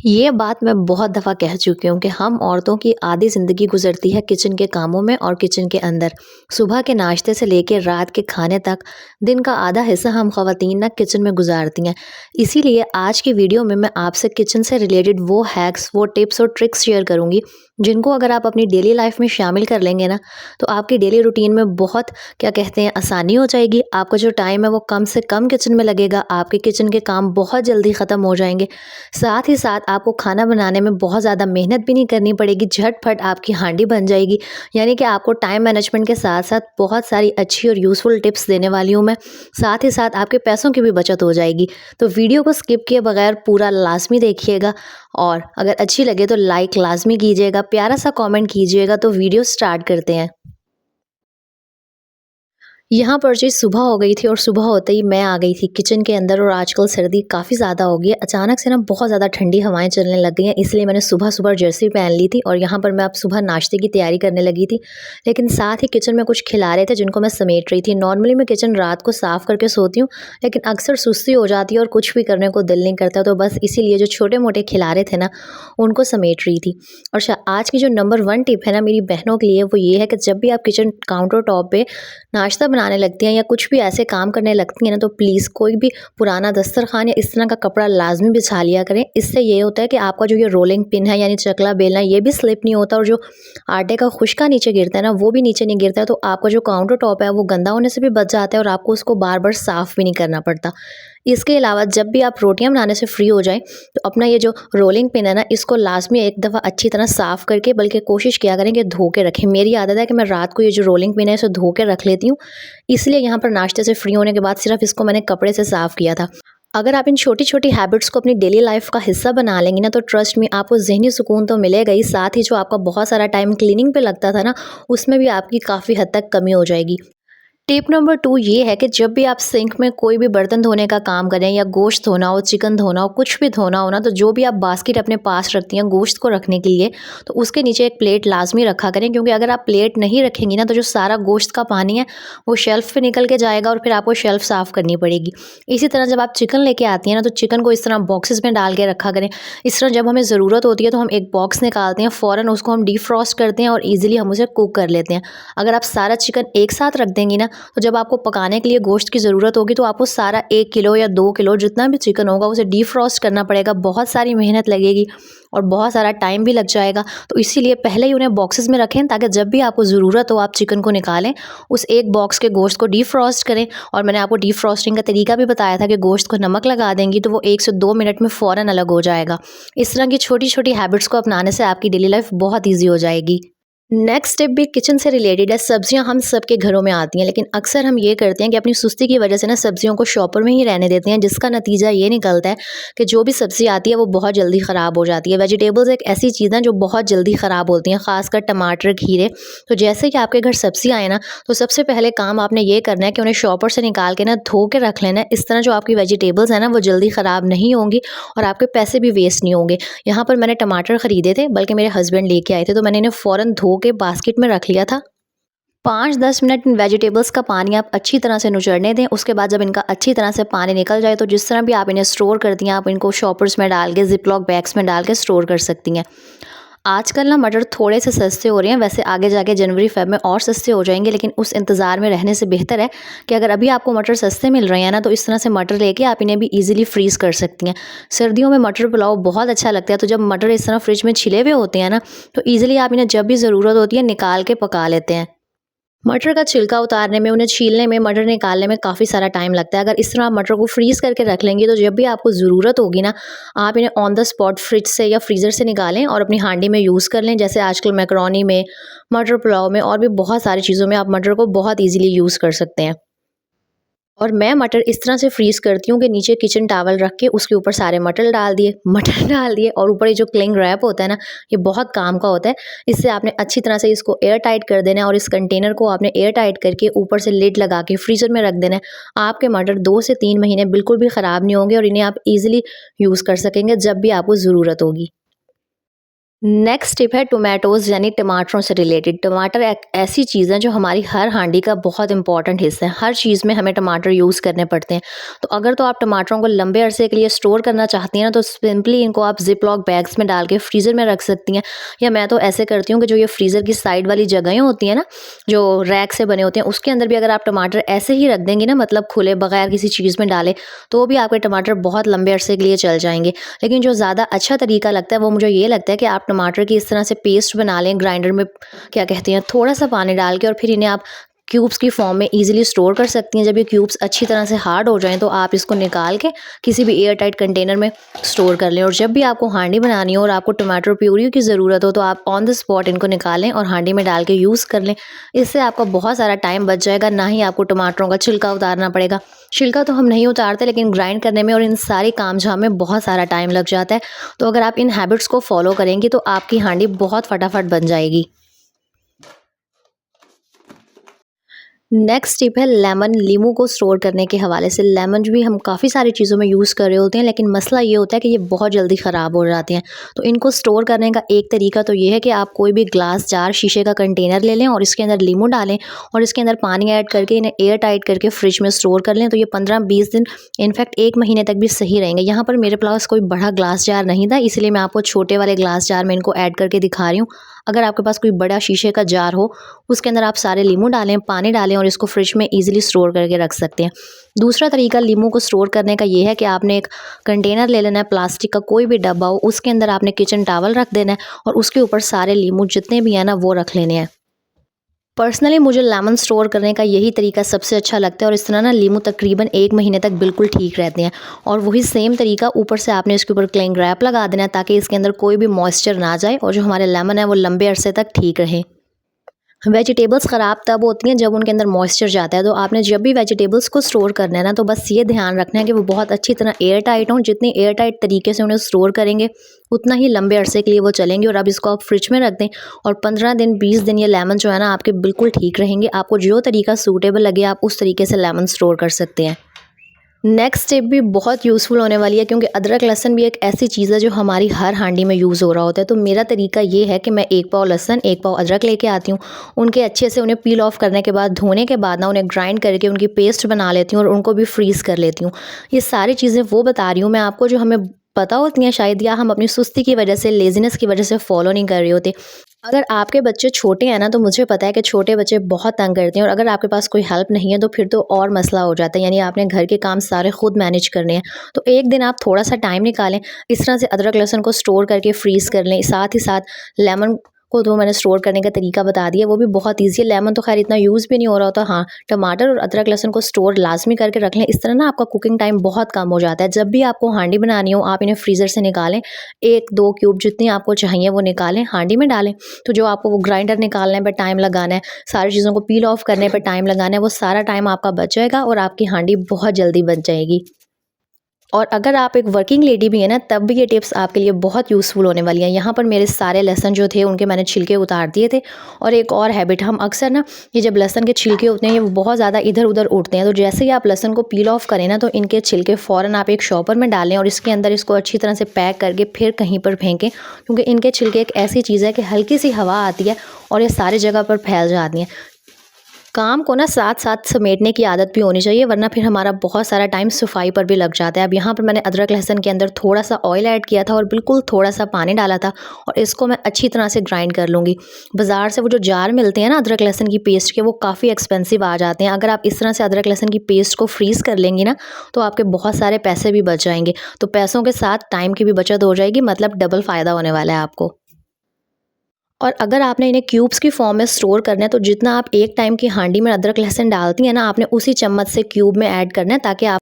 ये बात मैं बहुत दफ़ा कह चुकी हूँ कि हम औरतों की आधी ज़िंदगी गुज़रती है किचन के कामों में और किचन के अंदर। सुबह के नाश्ते से लेके रात के खाने तक दिन का आधा हिस्सा हम ख़वातीन ना किचन में गुज़ारती हैं। इसीलिए आज की वीडियो में मैं आपसे किचन से रिलेटेड वो हैक्स, वो टिप्स और ट्रिक्स शेयर करूँगी, जिनको अगर आप अपनी डेली लाइफ़ में शामिल कर लेंगे ना, तो आपकी डेली रूटीन में बहुत क्या कहते हैं आसानी हो जाएगी। आपका जो टाइम है वो कम से कम किचन में लगेगा, आपके किचन के काम बहुत जल्दी ख़त्म हो जाएँगे। साथ ही साथ आपको खाना बनाने में बहुत ज़्यादा मेहनत भी नहीं करनी पड़ेगी, झटपट आपकी हांडी बन जाएगी। यानी कि आपको टाइम मैनेजमेंट के साथ-साथ बहुत सारी अच्छी और यूज़फुल टिप्स देने वाली हूँ मैं। साथ ही साथ आपके पैसों की भी बचत हो जाएगी। तो वीडियो को स्किप किए बगैर पूरा लाज़मी देखिएगा और अगर अच्छी लगे तो लाइक लाज़मी कीजिएगा, प्यारा-सा कमेंट कीजिएगा। तो वीडियो स्टार्ट करते हैं। यहाँ पर जी सुबह हो गई थी और सुबह होते ही मैं आ गई थी किचन के अंदर और आजकल सर्दी काफ़ी ज़्यादा हो गई है। अचानक से ना बहुत ज़्यादा ठंडी हवाएं चलने लग गई हैं, इसलिए मैंने सुबह-सुबह जर्सी पहन ली थी और यहाँ पर मैं अब सुबह नाश्ते की तैयारी करने लगी थी। लेकिन साथ ही किचन में कुछ खिलारे थे जिनको मैं समेट रही थी। नॉर्मली मैं किचन रात को साफ़ करके सोती हूँ, लेकिन अक्सर सुस्ती हो जाती है और कुछ भी करने को दिल नहीं करता, तो बस इसीलिए जो छोटे-मोटे खिलारे थे ना, उनको समेट रही थी। और आज की जो नंबर 1 टिप है ना मेरी बहनों के लिए, वो ये है कि जब भी आप किचन काउंटर टॉप पे नाश्ता बनाने लगती हैं या कुछ भी ऐसे काम करने लगती हैं ना, तो प्लीज़ कोई भी पुराना दस्तरखान या इस तरह का कपड़ा लाजमी बिछा लिया करें। इससे ये होता है कि आपका जो ये रोलिंग पिन है यानी चकला बेलना, ये भी स्लिप नहीं होता और जो आटे का खुशका नीचे गिरता है ना, वो भी नीचे नहीं गिरता है। तो आपका जो काउंटर टॉप है वो गंदा होने से भी बच जाता है और आपको उसको बार बार साफ़ भी नहीं करना पड़ता। इसके अलावा जब भी आप रोटियां बनाने से फ्री हो जाएं, तो अपना ये जो रोलिंग पिन है ना, इसको लाजमी एक दफ़ा अच्छी तरह साफ़ करके, बल्कि कोशिश किया करें कि धो के रखें। मेरी आदत है कि मैं रात को ये जो रोलिंग पिन है इसे धो के रख लेती हूँ, इसलिए यहाँ पर नाश्ते से फ्री होने के बाद सिर्फ इसको मैंने कपड़े से साफ़ किया था। अगर आप इन छोटी-छोटी हैबिट्स को अपनी डेली लाइफ का हिस्सा बना लेंगी ना, तो ट्रस्ट मी आपको ज़हनी सुकून तो मिलेगा ही, साथ ही जो आपका बहुत सारा टाइम क्लीनिंग पे लगता था ना, उसमें भी आपकी काफ़ी हद तक कमी हो जाएगी। टिप नंबर 2 ये है कि जब भी आप सिंक में कोई भी बर्तन धोने का काम करें या गोश्त धोना हो, चिकन धोना हो, कुछ भी धोना हो ना, तो जो भी आप बास्केट अपने पास रखती हैं गोश्त को रखने के लिए, तो उसके नीचे एक प्लेट लाजमी रखा करें, क्योंकि अगर आप प्लेट नहीं रखेंगी ना, तो जो सारा गोश्त का पानी है वो शेल्फ पे निकल के जाएगा और फिर आपको शेल्फ साफ़ करनी पड़ेगी। इसी तरह जब आप चिकन लेके आती हैं ना, तो चिकन को इस तरह बॉक्सेस में डाल के रखा करें। इस तरह जब हमें ज़रूरत होती है तो हम एक बॉक्स निकालते हैं, फ़ौरन उसको हम डीफ्रॉस्ट करते हैं और ईजिली हम उसे कुक कर लेते हैं। अगर आप सारा चिकन एक साथ रख देंगी ना, तो जब आपको पकाने के लिए गोश्त की ज़रूरत होगी, तो आपको सारा 1 किलो या 2 किलो जितना भी चिकन होगा उसे डीफ्रॉस्ट करना पड़ेगा। बहुत सारी मेहनत लगेगी और बहुत सारा टाइम भी लग जाएगा। तो इसीलिए पहले ही उन्हें बॉक्सेस में रखें, ताकि जब भी आपको ज़रूरत हो आप चिकन को निकालें, उस एक बॉक्स के गोश्त को डीफ्रॉस्ट करें। और मैंने आपको डीफ्रॉस्टिंग का तरीका भी बताया था कि गोश्त को नमक लगा देंगी तो वो 1 से 2 मिनट में फ़ौरन अलग हो जाएगा। इस तरह की छोटी-छोटी हैबिट्स को अपनाने से आपकी डेली लाइफ बहुत ईज़ी हो जाएगी। नेक्स्ट स्टेप भी किचन से रिलेटेड है। सब्जियां हम सबके घरों में आती हैं, लेकिन अक्सर हम ये करते हैं कि अपनी सुस्ती की वजह से ना सब्जियों को शॉपर में ही रहने देते हैं, जिसका नतीजा ये निकलता है कि जो भी सब्ज़ी आती है वो बहुत जल्दी ख़राब हो जाती है। वेजिटेबल्स एक ऐसी चीज़ है जो बहुत जल्दी ख़राब होती हैं, ख़ासकर टमाटर, खीरे। तो जैसे कि आपके घर सब्ज़ी आए ना, तो सबसे पहले काम आपने ये करना है कि उन्हें शॉपर से निकाल के ना धो के रख लेना है। इस तरह जो आपकी वेजिटेबल्स हैं ना, वो जल्दी ख़राब नहीं होंगी और आपके पैसे भी वेस्ट नहीं होंगे। यहाँ पर मैंने टमाटर ख़रीदे थे, बल्कि मेरे हस्बैंड लेके आए थे, तो मैंने इन्हें फ़ौरन धो के बास्केट में रख लिया था। 5-10 मिनट इन वेजिटेबल्स का पानी आप अच्छी तरह से निचोड़ने दें। उसके बाद जब इनका अच्छी तरह से पानी निकल जाए, तो जिस तरह भी आप इन्हें स्टोर करती हैं, आप इनको शॉपर्स में डाल के, ज़िप-लॉक बैग्स में डाल के स्टोर कर सकती हैं। आजकल ना मटर थोड़े से सस्ते हो रहे हैं, वैसे आगे जाके जनवरी-फ़ेब में और सस्ते हो जाएंगे, लेकिन उस इंतज़ार में रहने से बेहतर है कि अगर अभी आपको मटर सस्ते मिल रहे हैं ना, तो इस तरह से मटर लेके आप इन्हें भी ईज़िली फ्रीज़ कर सकती हैं। सर्दियों में मटर पुलाव बहुत अच्छा लगता है, तो जब मटर इस तरह फ्रिज में छिले हुए होते हैं ना, तो ईज़िली आप इन्हें जब भी ज़रूरत होती है निकाल के पका लेते हैं। मटर का छिलका उतारने में, उन्हें छीलने में, मटर निकालने में काफ़ी सारा टाइम लगता है। अगर इस तरह आप मटर को फ्रीज़ करके रख लेंगे, तो जब भी आपको ज़रूरत होगी ना, आप इन्हें ऑन द स्पॉट फ्रिज से या फ्रीज़र से निकालें और अपनी हांडी में यूज़ कर लें। जैसे आजकल मैकरोनी में, मटर पुलाव में और भी बहुत सारी चीज़ों में आप मटर को बहुत ईज़िली यूज़ कर सकते हैं। और मैं मटर इस तरह से फ्रीज़ करती हूँ कि नीचे किचन टॉवल रख के उसके ऊपर सारे मटर डाल दिए मटर डाल दिए और ऊपर ये जो क्लिंग रैप होता है ना, ये बहुत काम का होता है। इससे आपने अच्छी तरह से इसको एयर टाइट कर देना है और इस कंटेनर को आपने एयर टाइट करके ऊपर से लिड लगा के फ्रीज़र में रख देना है। आपके मटर 2 से 3 महीने बिल्कुल भी ख़राब नहीं होंगे और इन्हें आप ईज़िली यूज़ कर सकेंगे जब भी आपको ज़रूरत होगी। नेक्स्ट टिप है टोमेटोज़ यानी टमाटरों से रिलेटेड। टमाटर एक ऐसी चीज़ है जो हमारी हर हांडी का बहुत इंपॉर्टेंट हिस्सा है। हर चीज़ में हमें टमाटर यूज़ करने पड़ते हैं। तो अगर तो आप टमाटरों को लंबे अरसे के लिए स्टोर करना चाहती हैं ना, तो सिंपली इनको आप ज़िप-लॉक बैग्स में डाल के फ्रीज़र में रख सकती हैं। या मैं तो ऐसे करती हूँ कि जो ये फ्रीज़र की साइड वाली जगहें होती हैं ना, जो रैक से बने होते हैं, उसके अंदर भी अगर आप टमाटर ऐसे ही रख देंगी ना, मतलब खुले बगैर किसी चीज़ में डाले, तो भी आपके टमाटर बहुत लंबे अरसे के लिए चल जाएँगे। लेकिन जो ज़्यादा अच्छा तरीका लगता है वो मुझे ये लगता है कि आप टमाटर की इस तरह से पेस्ट बना लें ग्राइंडर में, क्या कहते हैं, थोड़ा-सा पानी डाल के, और फिर इन्हें आप क्यूब्स की फॉर्म में ईज़िली स्टोर कर सकती हैं। जब ये क्यूब्स अच्छी तरह से हार्ड हो जाएँ तो आप इसको निकाल के किसी भी एयर टाइट कंटेनर में स्टोर कर लें, और जब भी आपको हांडी बनानी हो और आपको टमाटर प्यूरी की ज़रूरत हो तो आप ऑन द स्पॉट इनको निकालें और हांडी में डाल के यूज़ कर लें। इससे आपका बहुत सारा टाइम बच जाएगा, ना ही आपको टमाटरों का छिलका उतारना पड़ेगा। छिलका तो हम नहीं उतारते, लेकिन ग्राइंड करने में और इन सारी काम-झाम में बहुत सारा टाइम लग जाता है। तो अगर आप इन हैबिट्स को फ़ॉलो करेंगी तो आपकी हांडी बहुत फटाफट बन जाएगी। नेक्स्ट टिप है लेमन, नींबू को स्टोर करने के हवाले से। लेमन भी हम काफ़ी सारी चीज़ों में यूज़ कर रहे होते हैं, लेकिन मसला ये होता है कि ये बहुत जल्दी ख़राब हो जाते हैं। तो इनको स्टोर करने का एक तरीका तो ये है कि आप कोई भी ग्लास जार, शीशे का कंटेनर ले लें और इसके अंदर नींबू डालें और इसके अंदर पानी ऐड करके इन्हें एयर टाइट करके फ्रिज में स्टोर कर लें। तो ये 15-20 दिन, इनफैक्ट 1 महीने तक भी सही रहेंगे। यहाँ पर मेरे पास कोई बड़ा ग्लास जार नहीं था, इसलिए मैं आपको छोटे वाले ग्लास जार में इनको ऐड करके दिखा रही हूँ। अगर आपके पास कोई बड़ा शीशे का जार हो, उसके अंदर आप सारे नींबू डालें, पानी डालें और इसको फ्रिज में ईज़िली स्टोर करके रख सकते हैं। दूसरा तरीका नींबू को स्टोर करने का ये है कि आपने एक कंटेनर ले लेना है, प्लास्टिक का कोई भी डब्बा हो, उसके अंदर आपने किचन टॉवल रख देना है और उसके ऊपर सारे नींबू जितने भी हैं ना, वो रख लेने हैं। पर्सनली मुझे लेमन स्टोर करने का यही तरीका सबसे अच्छा लगता है, और इस तरह ना नींबू तकरीबन 1 महीने तक बिल्कुल ठीक रहते हैं। और वही सेम तरीका ऊपर से आपने इसके ऊपर क्लिंग रैप लगा देना है, ताकि इसके अंदर कोई भी मॉइस्चर ना जाए और जो हमारे लेमन है वो लंबे अरसे तक ठीक रहें। वेजिटेबल्स ख़राब तब होती हैं जब उनके अंदर मॉइस्चर जाता है। तो आपने जब भी वेजिटेबल्स को स्टोर करना है ना, तो बस ये ध्यान रखना है कि वो बहुत अच्छी तरह एयर टाइट हों। जितनी एयर टाइट तरीके से उन्हें स्टोर करेंगे, उतना ही लंबे अरसे के लिए वो चलेंगे। और अब इसको आप फ्रिज में रख दें और 15 दिन 20 दिन ये लेमन जो है ना, आपके बिल्कुल ठीक रहेंगे। आपको जो तरीका सूटेबल लगे आप उस तरीके से लेमन स्टोर कर सकते हैं। नेक्स्ट टिप भी बहुत यूज़फुल होने वाली है, क्योंकि अदरक लहसुन भी एक ऐसी चीज़ है जो हमारी हर हांडी में यूज़ हो रहा होता है। तो मेरा तरीका ये है कि मैं 1 पाव लहसुन, 1 पाव अदरक लेके आती हूँ। उनके अच्छे से उन्हें पील ऑफ करने के बाद, धोने के बाद ना, उन्हें ग्राइंड करके उनकी पेस्ट बना लेती हूँ और उनको भी फ्रीज़ कर लेती हूँ। ये सारी चीज़ें वो बता रही हूँ मैं आपको जो हमें पता होती हैं शायद, या हम अपनी सुस्ती की वजह से, लेज़ीनेस की वजह से फ़ॉलो नहीं कर रहे होते। अगर आपके बच्चे छोटे हैं ना, तो मुझे पता है कि छोटे बच्चे बहुत तंग करते हैं, और अगर आपके पास कोई हेल्प नहीं है तो फिर तो और मसला हो जाता है। यानी आपने घर के काम सारे खुद मैनेज करने हैं। तो एक दिन आप थोड़ा-सा टाइम निकालें, इस तरह से अदरक लहसुन को स्टोर करके फ्रीज़ कर लें। साथ ही साथ लेमन को तो मैंने स्टोर करने का तरीका बता दिया, वो भी बहुत ईज़ी है। लेमन तो ख़ैर इतना यूज़ भी नहीं हो रहा होता। हाँ, टमाटर और अदरक लहसुन को स्टोर लाज़मी करके रख लें। इस तरह ना आपका कुकिंग टाइम बहुत कम हो जाता है। जब भी आपको हांडी बनानी हो, आप इन्हें फ्रीज़र से निकालें, 1-2 क्यूब जितनी आपको चाहिए वो निकालें, हांडी में डालें। तो जो आपको वो ग्राइंडर निकालने पे टाइम लगाना है, सारी चीज़ों को पील ऑफ करने पे टाइम लगाना है, वो सारा टाइम आपका बच जाएगा और आपकी हांडी बहुत जल्दी बन जाएगी। और अगर आप एक वर्किंग लेडी भी हैं ना, तब भी ये टिप्स आपके लिए बहुत यूज़फुल होने वाली हैं। यहाँ पर मेरे सारे लहसुन जो थे उनके मैंने छिलके उतार दिए थे। और एक और हैबिट, हम अक्सर ना, ये जब लहसुन के छिलके होते हैं ये वो बहुत ज़्यादा इधर-उधर उड़ते हैं। तो जैसे ही आप लहसुन को पील ऑफ करें ना, तो इनके छिलके फ़ौरन आप एक शॉपर में डालें और इसके अंदर इसको अच्छी तरह से पैक करके फिर कहीं पर फेंकें। क्योंकि इनके छिलके एक ऐसी चीज़ है कि हल्की सी हवा आती है और ये सारी जगह पर फैल जाती हैं। काम को ना साथ-साथ समेटने की आदत भी होनी चाहिए, वरना फिर हमारा बहुत सारा टाइम सफाई पर भी लग जाता है। अब यहाँ पर मैंने अदरक लहसुन के अंदर थोड़ा-सा ऑयल ऐड किया था और बिल्कुल थोड़ा-सा पानी डाला था, और इसको मैं अच्छी तरह से ग्राइंड कर लूँगी। बाज़ार से वो जो जार मिलते हैं ना अदरक लहसुन की पेस्ट के, वो काफ़ी एक्सपेंसिव आ जाते हैं। अगर आप इस तरह से अदरक लहसुन की पेस्ट को फ्रीज़ कर लेंगी ना, तो आपके बहुत सारे पैसे भी बच जाएँगे। तो पैसों के साथ टाइम की भी बचत हो जाएगी, मतलब डबल फ़ायदा होने वाला है आपको। और अगर आपने इन्हें क्यूब्स की फॉर्म में स्टोर करना है, तो जितना आप एक टाइम की हांडी में अदरक लहसुन डालती हैं ना, आपने उसी चम्मच से क्यूब में ऐड करना है, ताकि आप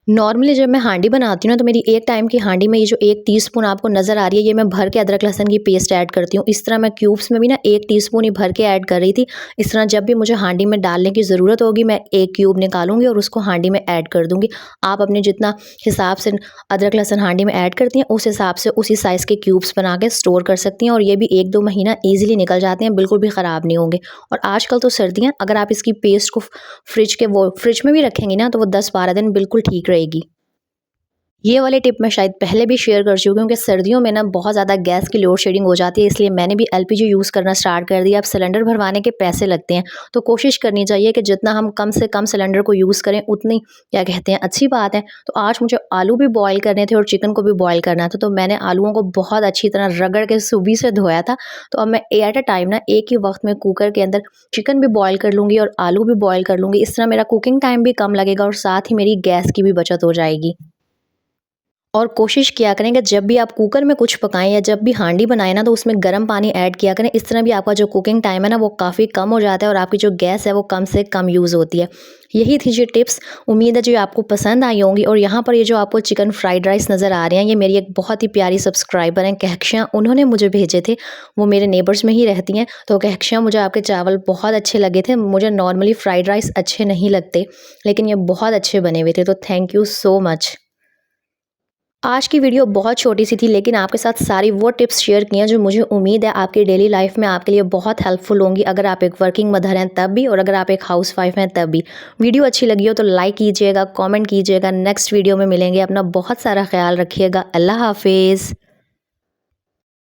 नॉर्मली जब मैं हांडी बनाती हूँ ना, तो मेरी एक टाइम की हांडी में ये जो 1 टीस्पून आपको नज़र आ रही है, ये मैं भर के अदरक लहसुन की पेस्ट ऐड करती हूँ। इस तरह मैं क्यूब्स में भी ना 1 टीस्पून ही भर के ऐड कर रही थी। इस तरह जब भी मुझे हांडी में डालने की ज़रूरत होगी, मैं 1 क्यूब निकालूंगी और उसको हांडी में ऐड कर दूंगी। आप अपने जितना हिसाब से अदरक लहसुन हांडी में ऐड करती हैं, उस हिसाब से उसी साइज़ के क्यूब्स बना के स्टोर कर सकती हैं, और ये भी 1-2 महीना ईजिली निकल जाते हैं, बिल्कुल भी ख़राब नहीं होंगे। और आजकल तो सर्दियाँ, अगर आप इसकी पेस्ट को फ्रिज में भी रखेंगी ना, तो वो 10-12 दिन बिल्कुल ठीक रहेगी। ये वाली टिप मैं शायद पहले भी शेयर कर चुकी हूँ कि सर्दियों में ना बहुत ज़्यादा गैस की लोड शेडिंग हो जाती है, इसलिए मैंने भी एलपीजी यूज़ करना स्टार्ट कर दिया। अब सिलेंडर भरवाने के पैसे लगते हैं, तो कोशिश करनी चाहिए कि जितना हम कम से कम सिलेंडर को यूज़ करें उतनी क्या कहते हैं अच्छी बात है। तो आज मुझे आलू भी बॉयल करने थे और चिकन को भी बॉयल करना था, तो मैंने आलूओं को बहुत अच्छी तरह रगड़ के सूबी से धोया था। तो अब मैं एट अ टाइम ना एक ही वक्त में कुकर के अंदर चिकन भी बॉयल कर लूँगी और आलू भी बॉयल कर लूँगी। इस तरह मेरा कुकिंग टाइम भी कम लगेगा और साथ ही मेरी गैस की भी बचत हो जाएगी। और कोशिश किया करें कि जब भी आप कुकर में कुछ पकाएं या जब भी हांडी बनाएं ना, तो उसमें गर्म पानी ऐड किया करें। इस तरह भी आपका जो कुकिंग टाइम है ना वो काफ़ी कम हो जाता है और आपकी जो गैस है वो कम से कम यूज़ होती है। यही थी जो टिप्स, उम्मीद है जो आपको पसंद आई होंगी। और यहाँ पर ये जो आपको चिकन फ्राइड राइस नज़र आ रहे हैं, ये मेरी एक बहुत ही प्यारी सब्सक्राइबर हैं कहकशा, उन्होंने मुझे भेजे थे। वो मेरे नेबर्स में ही रहती हैं। तो कहकशा, मुझे आपके चावल बहुत अच्छे लगे थे। मुझे नॉर्मली फ्राइड राइस अच्छे नहीं लगते, लेकिन ये बहुत अच्छे बने हुए थे, तो थैंक यू सो मच। आज की वीडियो बहुत छोटी सी थी, लेकिन आपके साथ सारी वो टिप्स शेयर की हैं जो मुझे उम्मीद है आपकी डेली लाइफ में आपके लिए बहुत हेल्पफुल होंगी। अगर आप एक वर्किंग मदर हैं तब भी, और अगर आप एक हाउसवाइफ हैं तब भी। वीडियो अच्छी लगी हो तो लाइक कीजिएगा, कमेंट कीजिएगा। नेक्स्ट वीडियो में मिलेंगे। अपना बहुत सारा ख्याल रखिएगा। अल्लाह हाफिज़।